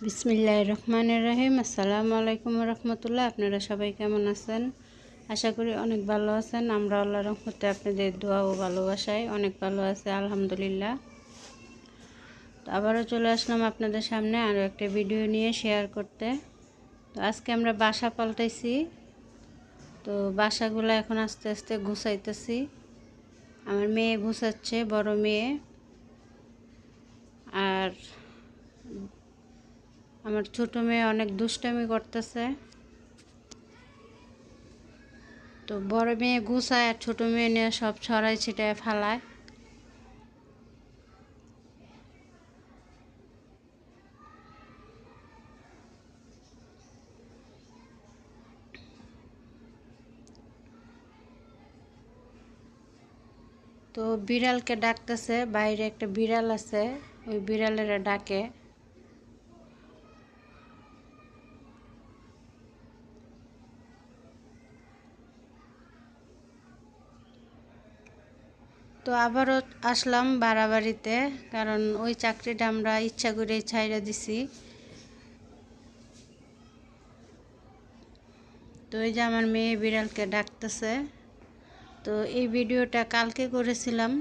বিসমিল্লাহির রহমানির রহিম। আসসালামু আলাইকুম রহমতুল্লাহ। আপনারা সবাই কেমন আছেন? আশা করি অনেক ভালো আছেন। আমরা আল্লাহর রহমতে আপনাদের দোয়া ও ভালোবাসায় অনেক ভালো আছে, আলহামদুলিল্লাহ। তো আবারও চলে আসলাম আপনাদের সামনে আরও একটা ভিডিও নিয়ে শেয়ার করতে। তো আজকে আমরা বাসা পাল্টাইছি, তো বাসাগুলো এখন আস্তে আস্তে গুছাইতেছি। আমার মেয়ে গুছাচ্ছে, বড় মেয়ে, আর আমার ছোট মেয়ে অনেক দুষ্টামি করতেছে। তো বড় মেয়ে গুছায় আর ছোট মেয়ে নিয়ে সব ছড়াই ছিটায় ফালায়। তো বিড়ালকে ডাকতেছে, বাইরে একটা বিড়াল আছে, ওই বিড়ালের ডাকে। তো আবারও আসলাম বাড়াবাড়িতে, কারণ ওই চাকরিটা আমরা ইচ্ছা করেই ছাইড়া দিছি। তো এই যে আমার মেয়ে বিড়ালকে ডাকতেছে। তো এই ভিডিওটা কালকে করেছিলাম,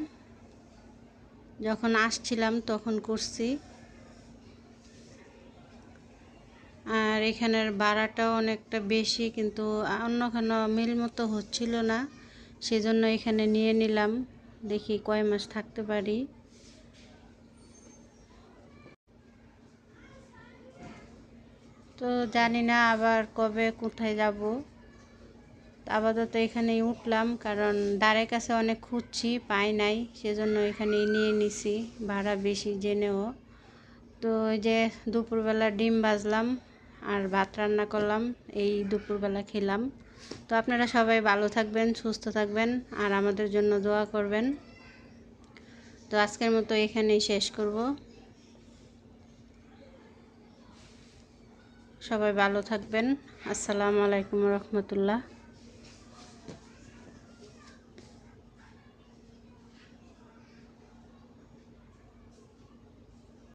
যখন আসছিলাম তখন করছি। আর এখানের ভাড়াটাও অনেকটা বেশি, কিন্তু অন্যখানে মিল মতো হচ্ছিল না, সেজন্য এখানে নিয়ে নিলাম। দেখি কয় মাস থাকতে পারি। তো জানি না আবার কবে কোথায় যাব। আপাতত এখানেই উঠলাম, কারণ দ্বারের কাছে অনেক খুঁজছি, পাই নাই, সেজন্য এখানেই নিয়ে নিছি, ভাড়া বেশি জেনেও। তো ওই যে দুপুরবেলা ডিম ভাজলাম আর ভাত রান্না করলাম, এই দুপুরবেলা খেলাম। তো আপনারা সবাই ভালো থাকবেন, সুস্থ থাকবেন, আর আমাদের জন্য দোয়া করবেন। তো আজকের মতো এখানেই শেষ করব। সবাই ভালো থাকবেন। আসসালামু আলাইকুম রহমতুল্লাহ।